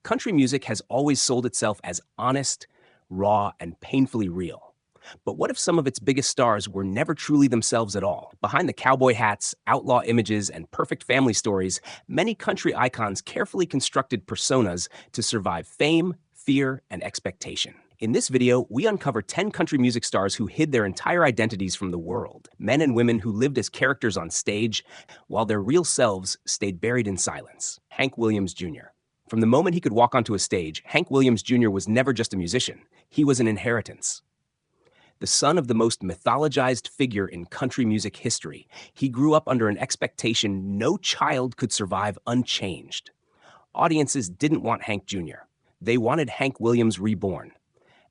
Country music has always sold itself as honest, raw, and painfully real. But what if some of its biggest stars were never truly themselves at all? Behind the cowboy hats, outlaw images, and perfect family stories, many country icons carefully constructed personas to survive fame, fear, and expectation. In this video, we uncover 10 country music stars who hid their entire identities from the world. Men and women who lived as characters on stage, while their real selves stayed buried in silence. Hank Williams Jr. From the moment he could walk onto a stage, Hank Williams Jr. was never just a musician. He was an inheritance. The son of the most mythologized figure in country music history, he grew up under an expectation no child could survive unchanged. Audiences didn't want Hank Jr. They wanted Hank Williams reborn.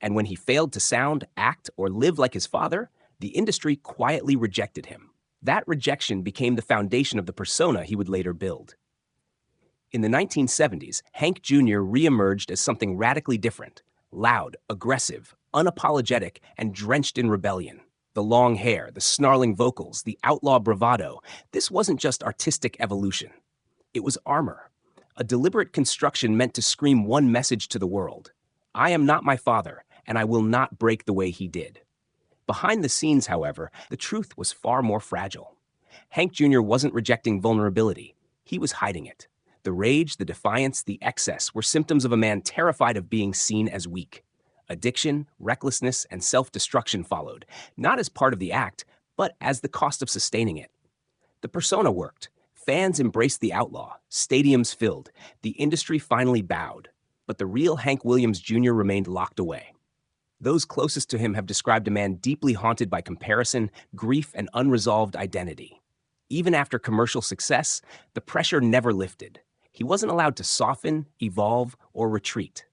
And when he failed to sound, act, or live like his father, the industry quietly rejected him. That rejection became the foundation of the persona he would later build. In the 1970s, Hank Jr. reemerged as something radically different: loud, aggressive, unapologetic, and drenched in rebellion. The long hair, the snarling vocals, the outlaw bravado, this wasn't just artistic evolution. It was armor, a deliberate construction meant to scream one message to the world: I am not my father, and I will not break the way he did. Behind the scenes, however, the truth was far more fragile. Hank Jr. wasn't rejecting vulnerability. He was hiding it. The rage, the defiance, the excess were symptoms of a man terrified of being seen as weak. Addiction, recklessness, and self-destruction followed, not as part of the act, but as the cost of sustaining it. The persona worked. Fans embraced the outlaw. Stadiums filled. The industry finally bowed. But the real Hank Williams Jr. remained locked away. Those closest to him have described a man deeply haunted by comparison, grief, and unresolved identity. Even after commercial success, the pressure never lifted. He wasn't allowed to soften, evolve, or retreat.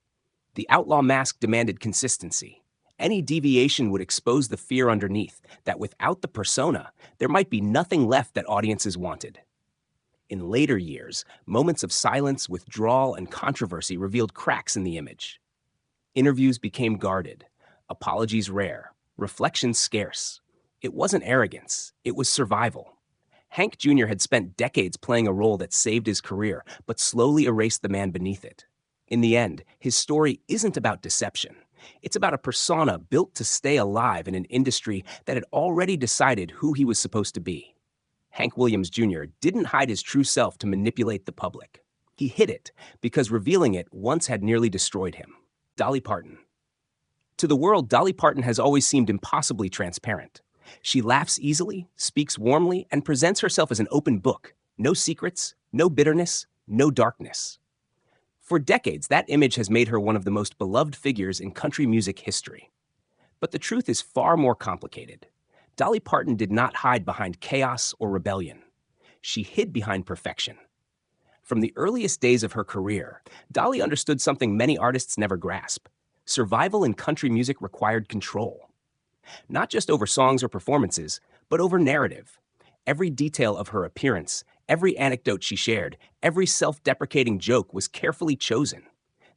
The outlaw mask demanded consistency. Any deviation would expose the fear underneath, that without the persona, there might be nothing left that audiences wanted. In later years, moments of silence, withdrawal, and controversy revealed cracks in the image. Interviews became guarded, apologies rare, reflections scarce. It wasn't arrogance, it was survival. Hank Jr. had spent decades playing a role that saved his career, but slowly erased the man beneath it. In the end, his story isn't about deception. It's about a persona built to stay alive in an industry that had already decided who he was supposed to be. Hank Williams Jr. didn't hide his true self to manipulate the public. He hid it because revealing it once had nearly destroyed him. Dolly Parton. To the world, Dolly Parton has always seemed impossibly transparent. She laughs easily, speaks warmly, and presents herself as an open book. No secrets, no bitterness, no darkness. For decades, that image has made her one of the most beloved figures in country music history. But the truth is far more complicated. Dolly Parton did not hide behind chaos or rebellion. She hid behind perfection. From the earliest days of her career, Dolly understood something many artists never grasp. Survival in country music required control. Not just over songs or performances, but over narrative. Every detail of her appearance, every anecdote she shared, every self-deprecating joke was carefully chosen.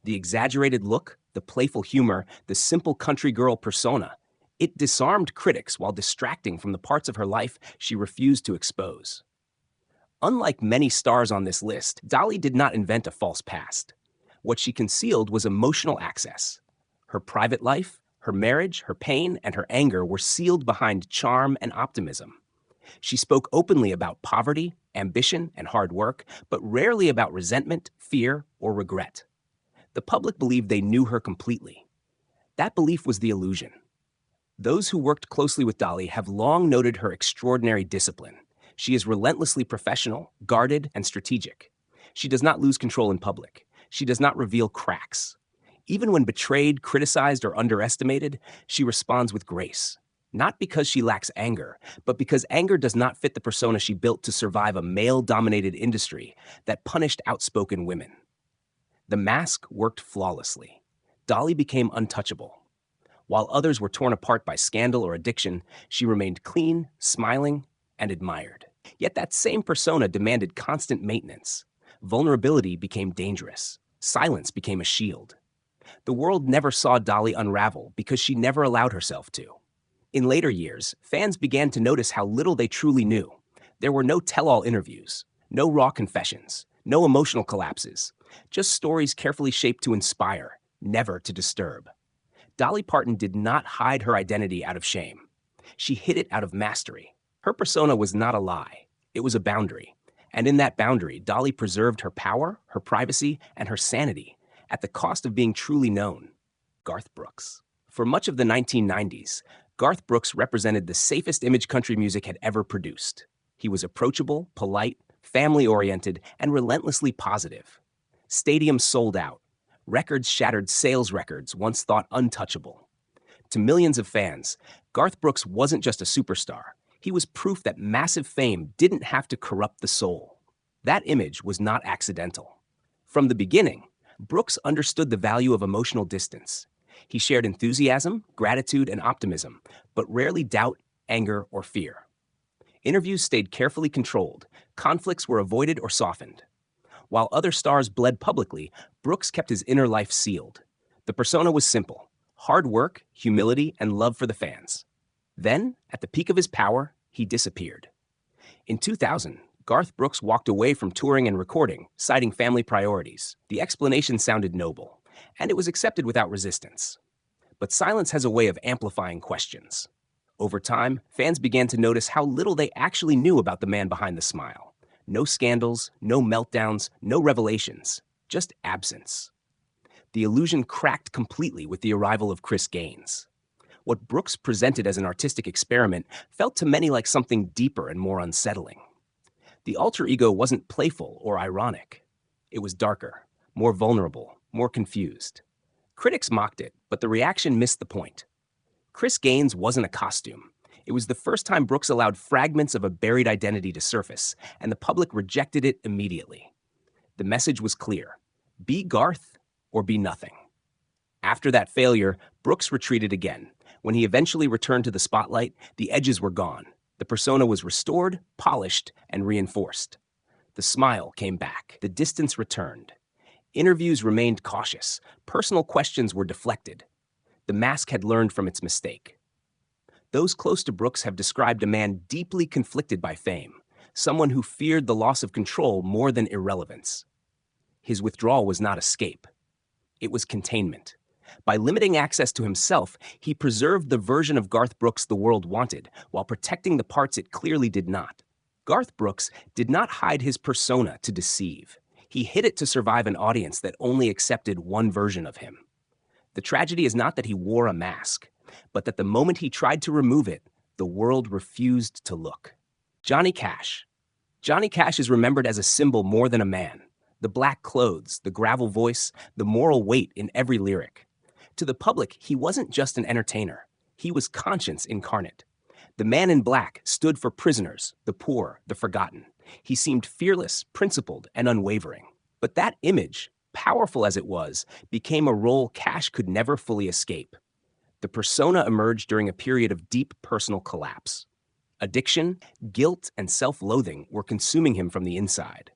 The exaggerated look, the playful humor, the simple country girl persona, it disarmed critics while distracting from the parts of her life she refused to expose. Unlike many stars on this list, Dolly did not invent a false past. What she concealed was emotional access. Her private life, her marriage, her pain, and her anger were sealed behind charm and optimism. She spoke openly about poverty, ambition, and hard work, but rarely about resentment, fear, or regret. The public believed they knew her completely. That belief was the illusion. Those who worked closely with Dolly have long noted her extraordinary discipline. She is relentlessly professional, guarded, and strategic. She does not lose control in public. She does not reveal cracks. Even when betrayed, criticized, or underestimated, she responds with grace. Not because she lacks anger, but because anger does not fit the persona she built to survive a male-dominated industry that punished outspoken women. The mask worked flawlessly. Dolly became untouchable. While others were torn apart by scandal or addiction, she remained clean, smiling, and admired. Yet that same persona demanded constant maintenance. Vulnerability became dangerous. Silence became a shield. The world never saw Dolly unravel because she never allowed herself to. In later years, fans began to notice how little they truly knew. There were no tell-all interviews, no raw confessions, no emotional collapses. Just stories carefully shaped to inspire, never to disturb. Dolly Parton did not hide her identity out of shame. She hid it out of mastery. Her persona was not a lie. It was a boundary. And in that boundary, Dolly preserved her power, her privacy, and her sanity at the cost of being truly known. Garth Brooks. For much of the 1990s, Garth Brooks represented the safest image country music had ever produced. He was approachable, polite, family-oriented, and relentlessly positive. Stadiums sold out. Records shattered sales records once thought untouchable. To millions of fans, Garth Brooks wasn't just a superstar. He was proof that massive fame didn't have to corrupt the soul. That image was not accidental. From the beginning, Brooks understood the value of emotional distance. He shared enthusiasm, gratitude, and optimism, but rarely doubt, anger, or fear. Interviews stayed carefully controlled. Conflicts were avoided or softened. While other stars bled publicly, Brooks kept his inner life sealed. The persona was simple: hard work, humility, and love for the fans. Then, at the peak of his power, he disappeared. In 2000, Garth Brooks walked away from touring and recording, citing family priorities. The explanation sounded noble, and it was accepted without resistance. But silence has a way of amplifying questions. Over time, fans began to notice how little they actually knew about the man behind the smile. No scandals, no meltdowns, no revelations, just absence. The illusion cracked completely with the arrival of Chris Gaines. What Brooks presented as an artistic experiment felt to many like something deeper and more unsettling. The alter ego wasn't playful or ironic. It was darker, more vulnerable, more confused. Critics mocked it, but the reaction missed the point. Chris Gaines wasn't a costume. It was the first time Brooks allowed fragments of a buried identity to surface, and the public rejected it immediately. The message was clear: be Garth or be nothing. After that failure, Brooks retreated again. When he eventually returned to the spotlight, the edges were gone. The persona was restored, polished, and reinforced. The smile came back. The distance returned. Interviews remained cautious. Personal questions were deflected. The mask had learned from its mistake. Those close to Brooks have described a man deeply conflicted by fame, someone who feared the loss of control more than irrelevance. His withdrawal was not escape. It was containment. By limiting access to himself, he preserved the version of Garth Brooks the world wanted, while protecting the parts it clearly did not. Garth Brooks did not hide his persona to deceive. He hid it to survive an audience that only accepted one version of him. The tragedy is not that he wore a mask, but that the moment he tried to remove it, the world refused to look. Johnny Cash. Johnny Cash is remembered as a symbol more than a man. The black clothes, the gravel voice, the moral weight in every lyric. To the public, he wasn't just an entertainer. He was conscience incarnate. The man in black stood for prisoners, the poor, the forgotten. He seemed fearless, principled, and unwavering. But that image, powerful as it was, became a role Cash could never fully escape. The persona emerged during a period of deep personal collapse. Addiction, guilt, and self-loathing were consuming him from the inside.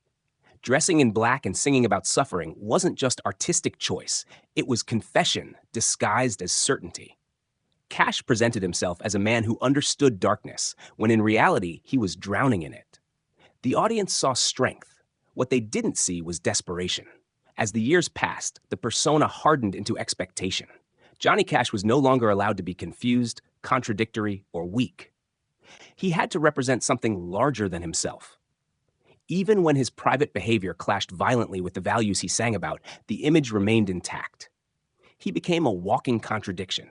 Dressing in black and singing about suffering wasn't just artistic choice. It was confession disguised as certainty. Cash presented himself as a man who understood darkness, when in reality, he was drowning in it. The audience saw strength. What they didn't see was desperation. As the years passed, the persona hardened into expectation. Johnny Cash was no longer allowed to be confused, contradictory, or weak. He had to represent something larger than himself. Even when his private behavior clashed violently with the values he sang about, the image remained intact. He became a walking contradiction,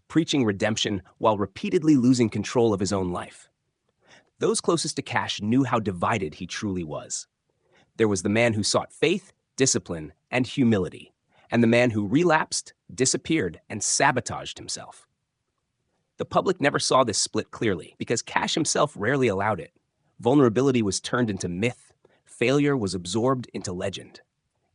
preaching redemption while repeatedly losing control of his own life. Those closest to Cash knew how divided he truly was. There was the man who sought faith, discipline, and humility, and the man who relapsed, disappeared, and sabotaged himself. The public never saw this split clearly because Cash himself rarely allowed it. Vulnerability was turned into myth. Failure was absorbed into legend.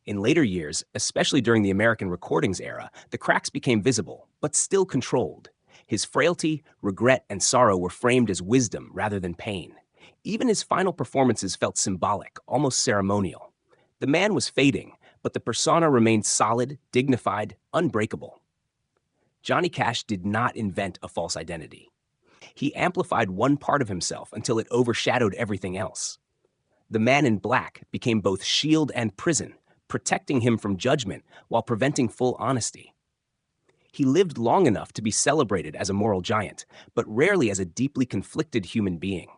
In later years, especially during the American recordings era, the cracks became visible, but still controlled. His frailty, regret, and sorrow were framed as wisdom rather than pain. Even his final performances felt symbolic, almost ceremonial. The man was fading, but the persona remained solid, dignified, unbreakable. Johnny Cash did not invent a false identity. He amplified one part of himself until it overshadowed everything else. The man in black became both shield and prison, protecting him from judgment while preventing full honesty. He lived long enough to be celebrated as a moral giant, but rarely as a deeply conflicted human being.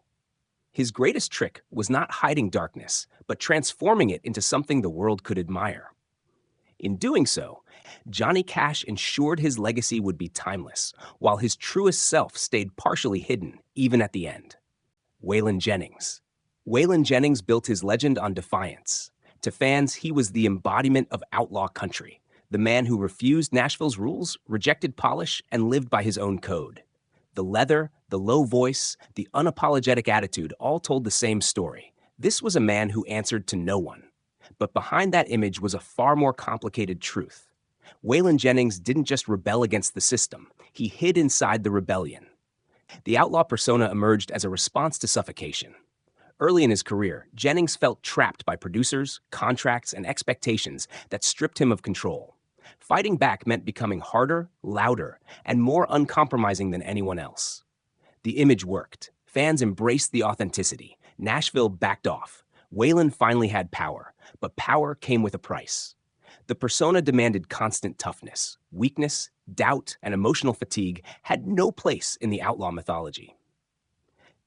His greatest trick was not hiding darkness, but transforming it into something the world could admire. In doing so, Johnny Cash ensured his legacy would be timeless, while his truest self stayed partially hidden, even at the end. Waylon Jennings. Waylon Jennings built his legend on defiance. To fans, he was the embodiment of outlaw country, the man who refused Nashville's rules, rejected polish, and lived by his own code. The leather, the low voice, the unapologetic attitude all told the same story. This was a man who answered to no one. But behind that image was a far more complicated truth. Waylon Jennings didn't just rebel against the system, he hid inside the rebellion. The outlaw persona emerged as a response to suffocation. Early in his career, Jennings felt trapped by producers, contracts, and expectations that stripped him of control. Fighting back meant becoming harder, louder, and more uncompromising than anyone else. The image worked. Fans embraced the authenticity. Nashville backed off. Waylon finally had power, but power came with a price. The persona demanded constant toughness. Weakness, doubt, and emotional fatigue had no place in the outlaw mythology.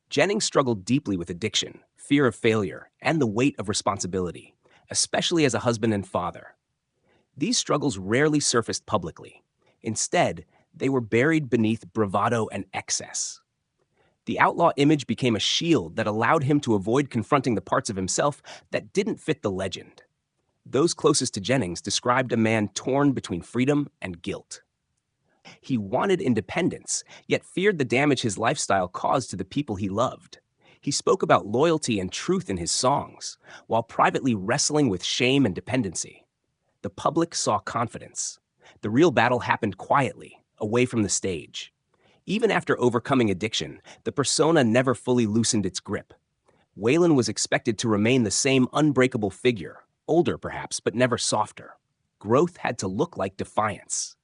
Jennings struggled deeply with addiction, fear of failure, and the weight of responsibility, especially as a husband and father. These struggles rarely surfaced publicly. Instead, they were buried beneath bravado and excess. The outlaw image became a shield that allowed him to avoid confronting the parts of himself that didn't fit the legend. Those closest to Jennings described a man torn between freedom and guilt. He wanted independence, yet feared the damage his lifestyle caused to the people he loved. He spoke about loyalty and truth in his songs, while privately wrestling with shame and dependency. The public saw confidence. The real battle happened quietly, away from the stage. Even after overcoming addiction, the persona never fully loosened its grip. Waylon was expected to remain the same unbreakable figure, older perhaps, but never softer. Growth had to look like defiance.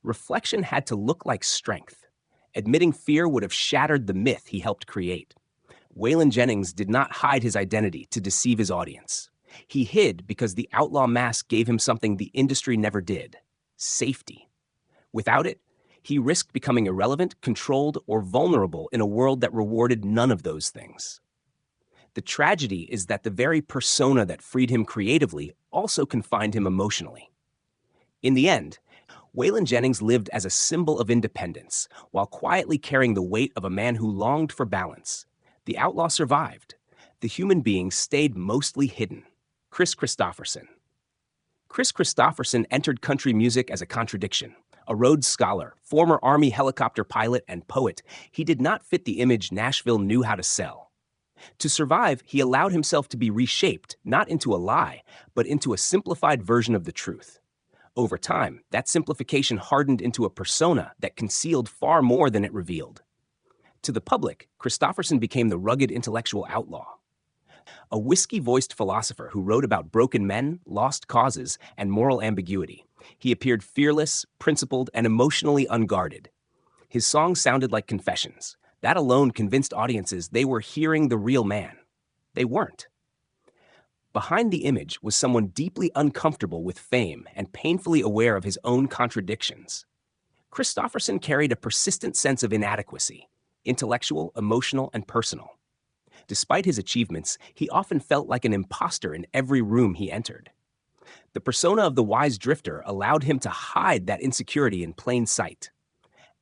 Reflection had to look like strength. Admitting fear would have shattered the myth he helped create. Waylon Jennings did not hide his identity to deceive his audience. He hid because the outlaw mask gave him something the industry never did: safety. Without it, he risked becoming irrelevant, controlled, or vulnerable in a world that rewarded none of those things. The tragedy is that the very persona that freed him creatively also confined him emotionally. In the end, Waylon Jennings lived as a symbol of independence, while quietly carrying the weight of a man who longed for balance. The outlaw survived. The human being stayed mostly hidden. Kris Kristofferson. Kris Kristofferson entered country music as a contradiction. A Rhodes Scholar, former Army helicopter pilot, and poet, he did not fit the image Nashville knew how to sell. To survive, he allowed himself to be reshaped, not into a lie, but into a simplified version of the truth. Over time, that simplification hardened into a persona that concealed far more than it revealed. To the public, Kristofferson became the rugged intellectual outlaw. A whiskey-voiced philosopher who wrote about broken men, lost causes, and moral ambiguity. He appeared fearless, principled, and emotionally unguarded. His songs sounded like confessions. That alone convinced audiences they were hearing the real man. They weren't. Behind the image was someone deeply uncomfortable with fame and painfully aware of his own contradictions. Kristofferson carried a persistent sense of inadequacy, intellectual, emotional, and personal. Despite his achievements, he often felt like an imposter in every room he entered. The persona of the wise drifter allowed him to hide that insecurity in plain sight.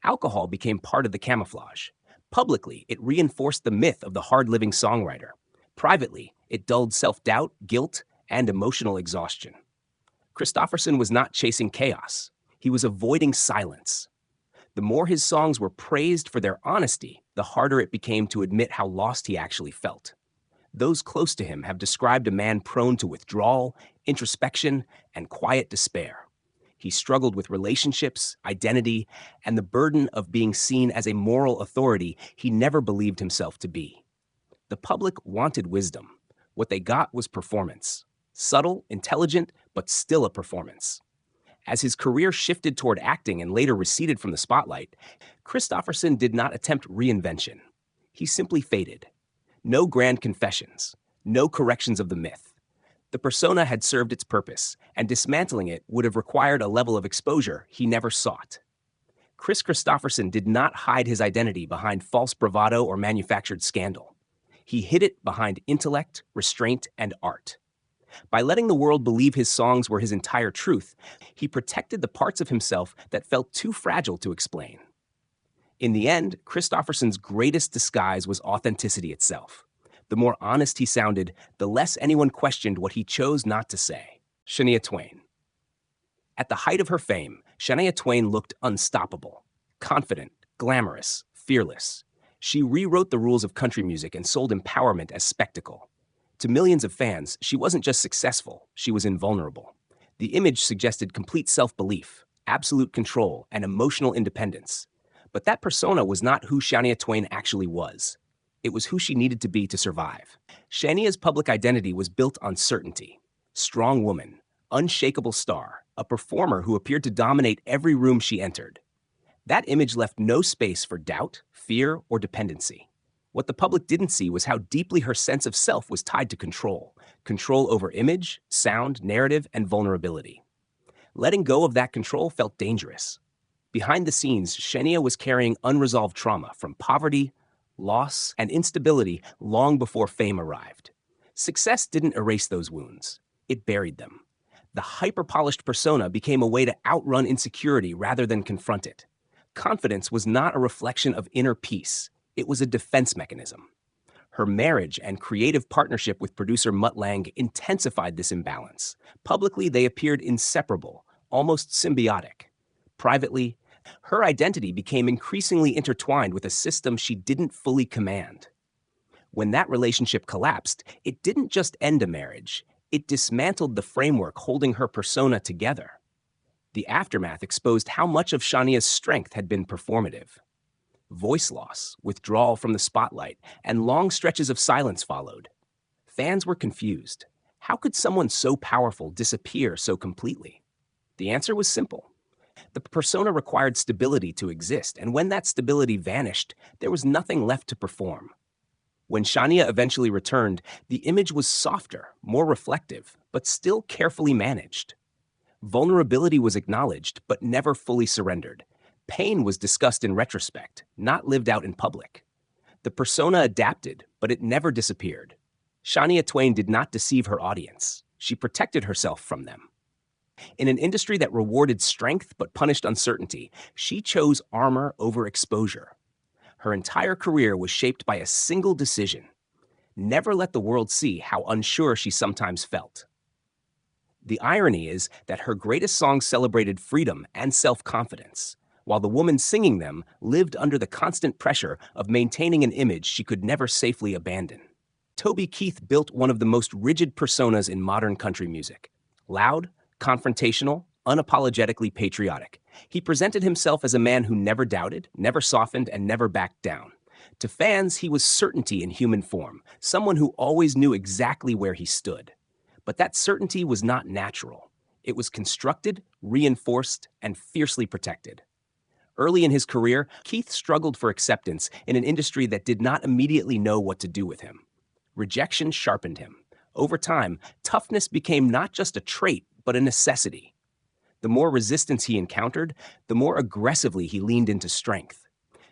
Alcohol became part of the camouflage. Publicly, it reinforced the myth of the hard-living songwriter. Privately, it dulled self-doubt, guilt, and emotional exhaustion. Kristofferson was not chasing chaos. He was avoiding silence. The more his songs were praised for their honesty, the harder it became to admit how lost he actually felt. Those close to him have described a man prone to withdrawal, introspection, and quiet despair. He struggled with relationships, identity, and the burden of being seen as a moral authority he never believed himself to be. The public wanted wisdom. What they got was performance. Subtle, intelligent, but still a performance. As his career shifted toward acting and later receded from the spotlight, Kristofferson did not attempt reinvention. He simply faded. No grand confessions, no corrections of the myth. The persona had served its purpose, and dismantling it would have required a level of exposure he never sought. Kris Kristofferson did not hide his identity behind false bravado or manufactured scandal. He hid it behind intellect, restraint, and art. By letting the world believe his songs were his entire truth, he protected the parts of himself that felt too fragile to explain. In the end, Kristofferson's greatest disguise was authenticity itself. The more honest he sounded, the less anyone questioned what he chose not to say. Shania Twain. At the height of her fame, Shania Twain looked unstoppable, confident, glamorous, fearless. She rewrote the rules of country music and sold empowerment as spectacle. To millions of fans, she wasn't just successful, she was invulnerable. The image suggested complete self-belief, absolute control, and emotional independence. But that persona was not who Shania Twain actually was. It was who she needed to be to survive. Shania's public identity was built on certainty. Strong woman, unshakable star, a performer who appeared to dominate every room she entered. That image left no space for doubt, fear, or dependency. What the public didn't see was how deeply her sense of self was tied to control. Control over image, sound, narrative, and vulnerability. Letting go of that control felt dangerous. Behind the scenes, Shania was carrying unresolved trauma from poverty, loss, and instability long before fame arrived. Success didn't erase those wounds. It buried them. The hyper-polished persona became a way to outrun insecurity rather than confront it. Confidence was not a reflection of inner peace. It was a defense mechanism. Her marriage and creative partnership with producer Mutt Lange intensified this imbalance. Publicly, they appeared inseparable, almost symbiotic. Privately, her identity became increasingly intertwined with a system she didn't fully command. When that relationship collapsed, it didn't just end a marriage, it dismantled the framework holding her persona together. The aftermath exposed how much of Shania's strength had been performative. Voice loss, withdrawal from the spotlight, and long stretches of silence followed. Fans were confused. How could someone so powerful disappear so completely? The answer was simple. The persona required stability to exist, and when that stability vanished, there was nothing left to perform. When Shania eventually returned, the image was softer, more reflective, but still carefully managed. Vulnerability was acknowledged, but never fully surrendered. Pain was discussed in retrospect, not lived out in public. The persona adapted, but it never disappeared. Shania Twain did not deceive her audience. She protected herself from them. In an industry that rewarded strength but punished uncertainty, she chose armor over exposure. Her entire career was shaped by a single decision: never let the world see how unsure she sometimes felt. The irony is that her greatest songs celebrated freedom and self-confidence, while the woman singing them lived under the constant pressure of maintaining an image she could never safely abandon. Toby Keith built one of the most rigid personas in modern country music. Loud, confrontational, unapologetically patriotic. He presented himself as a man who never doubted, never softened, and never backed down. To fans, he was certainty in human form, someone who always knew exactly where he stood. But that certainty was not natural. It was constructed, reinforced, and fiercely protected. Early in his career, Keith struggled for acceptance in an industry that did not immediately know what to do with him. Rejection sharpened him. Over time, toughness became not just a trait, but a necessity. The more resistance he encountered, the more aggressively he leaned into strength.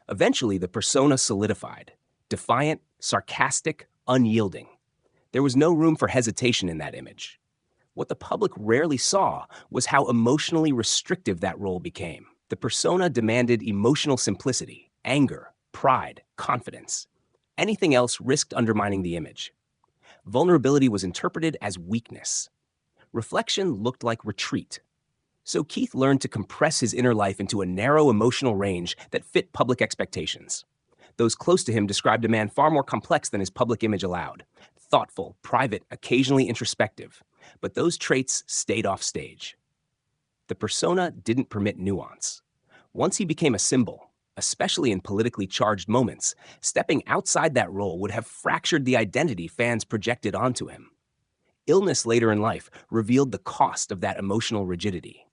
Eventually, the persona solidified. Defiant, sarcastic, unyielding. There was no room for hesitation in that image. What the public rarely saw was how emotionally restrictive that role became. The persona demanded emotional simplicity, anger, pride, confidence. Anything else risked undermining the image. Vulnerability was interpreted as weakness. Reflection looked like retreat. So Keith learned to compress his inner life into a narrow emotional range that fit public expectations. Those close to him described a man far more complex than his public image allowed. Thoughtful, private, occasionally introspective. But those traits stayed off stage. The persona didn't permit nuance. Once he became a symbol, especially in politically charged moments, stepping outside that role would have fractured the identity fans projected onto him. Illness later in life revealed the cost of that emotional rigidity.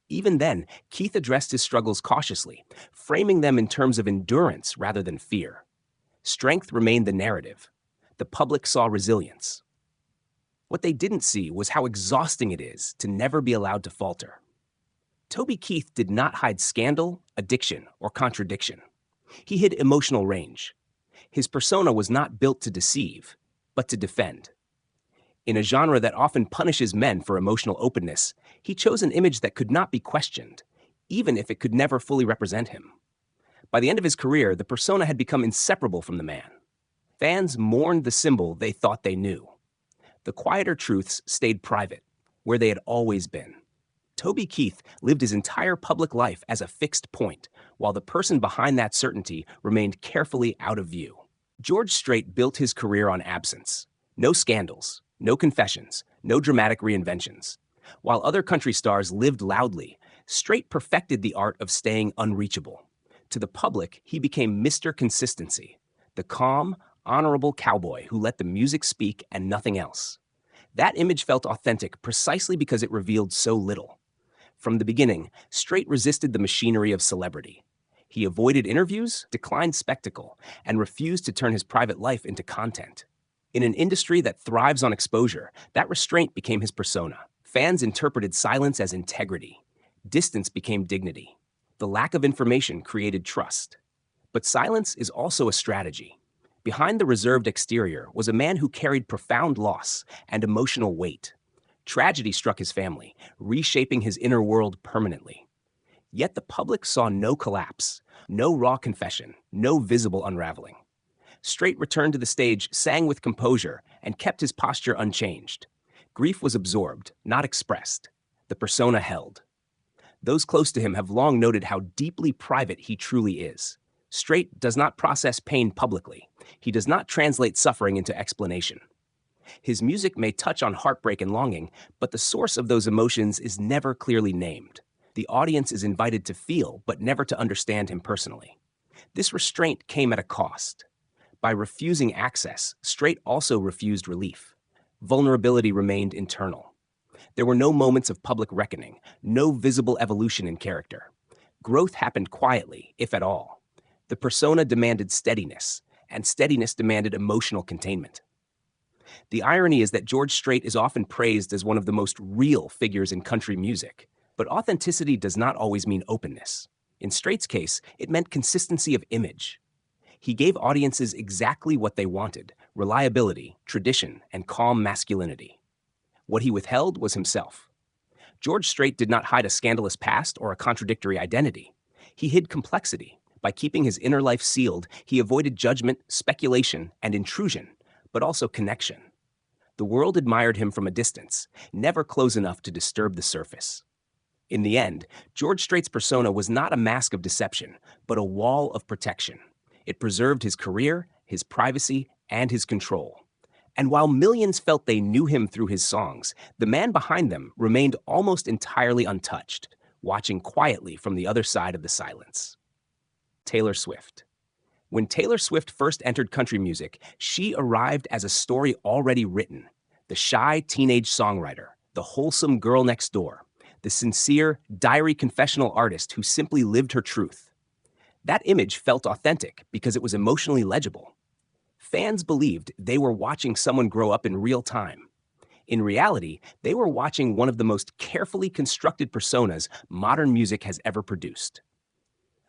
Even then, Keith addressed his struggles cautiously, framing them in terms of endurance rather than fear. Strength remained the narrative. The public saw resilience. What they didn't see was how exhausting it is to never be allowed to falter. Toby Keith did not hide scandal, addiction, or contradiction. He hid emotional range. His persona was not built to deceive, but to defend. In a genre that often punishes men for emotional openness, he chose an image that could not be questioned, even if it could never fully represent him. By the end of his career, the persona had become inseparable from the man. Fans mourned the symbol they thought they knew. The quieter truths stayed private, where they had always been. Toby Keith lived his entire public life as a fixed point, while the person behind that certainty remained carefully out of view. George Strait built his career on absence. No scandals, no confessions, no dramatic reinventions. While other country stars lived loudly, Strait perfected the art of staying unreachable. To the public, he became Mr. Consistency, the calm, honorable cowboy who let the music speak and nothing else. That image felt authentic precisely because it revealed so little. From the beginning, Strait resisted the machinery of celebrity. He avoided interviews, declined spectacle, and refused to turn his private life into content. In an industry that thrives on exposure, that restraint became his persona. Fans interpreted silence as integrity. Distance became dignity. The lack of information created trust. But silence is also a strategy. Behind the reserved exterior was a man who carried profound loss and emotional weight. Tragedy struck his family, reshaping his inner world permanently. Yet the public saw no collapse, no raw confession, no visible unraveling. Strait returned to the stage, sang with composure, and kept his posture unchanged. Grief was absorbed, not expressed. The persona held. Those close to him have long noted how deeply private he truly is. Strait does not process pain publicly. He does not translate suffering into explanation. His music may touch on heartbreak and longing, but the source of those emotions is never clearly named. The audience is invited to feel, but never to understand him personally. This restraint came at a cost. By refusing access, Strait also refused relief. Vulnerability remained internal. There were no moments of public reckoning, no visible evolution in character. Growth happened quietly, if at all. The persona demanded steadiness, and steadiness demanded emotional containment. The irony is that George Strait is often praised as one of the most real figures in country music, but authenticity does not always mean openness. In Strait's case, it meant consistency of image. He gave audiences exactly what they wanted: reliability, tradition, and calm masculinity. What he withheld was himself. George Strait did not hide a scandalous past or a contradictory identity. He hid complexity. By keeping his inner life sealed, he avoided judgment, speculation, and intrusion, but also connection. The world admired him from a distance, never close enough to disturb the surface. In the end, George Strait's persona was not a mask of deception, but a wall of protection. It preserved his career, his privacy, and his control. And while millions felt they knew him through his songs, the man behind them remained almost entirely untouched, watching quietly from the other side of the silence. Taylor Swift. When Taylor Swift first entered country music, she arrived as a story already written. The shy teenage songwriter, the wholesome girl next door, the sincere, diary confessional artist who simply lived her truth. That image felt authentic because it was emotionally legible. Fans believed they were watching someone grow up in real time. In reality, they were watching one of the most carefully constructed personas modern music has ever produced.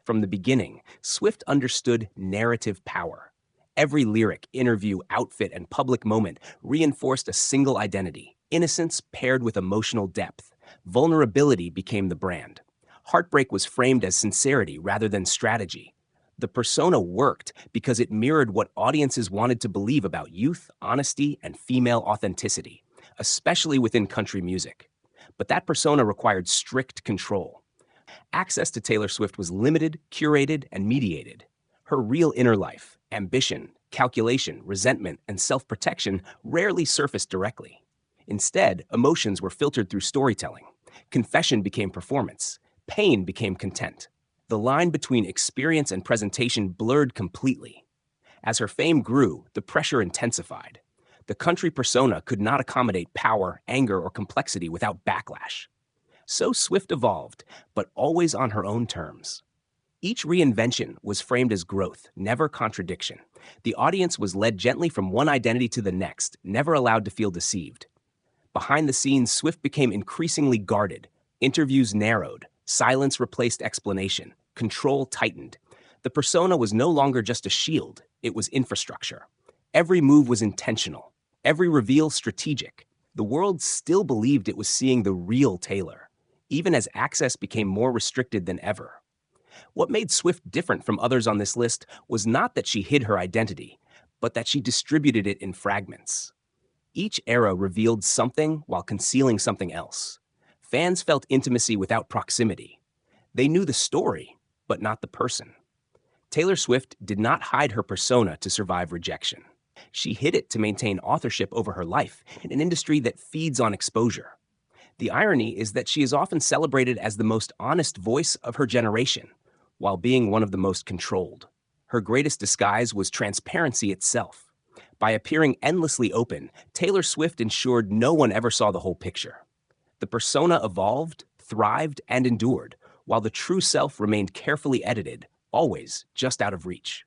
From the beginning, Swift understood narrative power. Every lyric, interview, outfit, and public moment reinforced a single identity: innocence paired with emotional depth. Vulnerability became the brand. Heartbreak was framed as sincerity rather than strategy. The persona worked because it mirrored what audiences wanted to believe about youth, honesty, and female authenticity, especially within country music. But that persona required strict control. Access to Taylor Swift was limited, curated, and mediated. Her real inner life, ambition, calculation, resentment, and self-protection rarely surfaced directly. Instead, emotions were filtered through storytelling. Confession became performance. Pain became content. The line between experience and presentation blurred completely. As her fame grew, the pressure intensified. The country persona could not accommodate power, anger, or complexity without backlash. So Swift evolved, but always on her own terms. Each reinvention was framed as growth, never contradiction. The audience was led gently from one identity to the next, never allowed to feel deceived. Behind the scenes, Swift became increasingly guarded. Interviews narrowed. Silence replaced explanation. Control tightened. The persona was no longer just a shield, it was infrastructure. Every move was intentional. Every reveal strategic. The world still believed it was seeing the real Taylor, even as access became more restricted than ever. What made Swift different from others on this list was not that she hid her identity, but that she distributed it in fragments. Each era revealed something while concealing something else. Fans felt intimacy without proximity. They knew the story, but not the person. Taylor Swift did not hide her persona to survive rejection. She hid it to maintain authorship over her life in an industry that feeds on exposure. The irony is that she is often celebrated as the most honest voice of her generation, while being one of the most controlled. Her greatest disguise was transparency itself. By appearing endlessly open, Taylor Swift ensured no one ever saw the whole picture. The persona evolved, thrived, and endured, while the true self remained carefully edited, always just out of reach.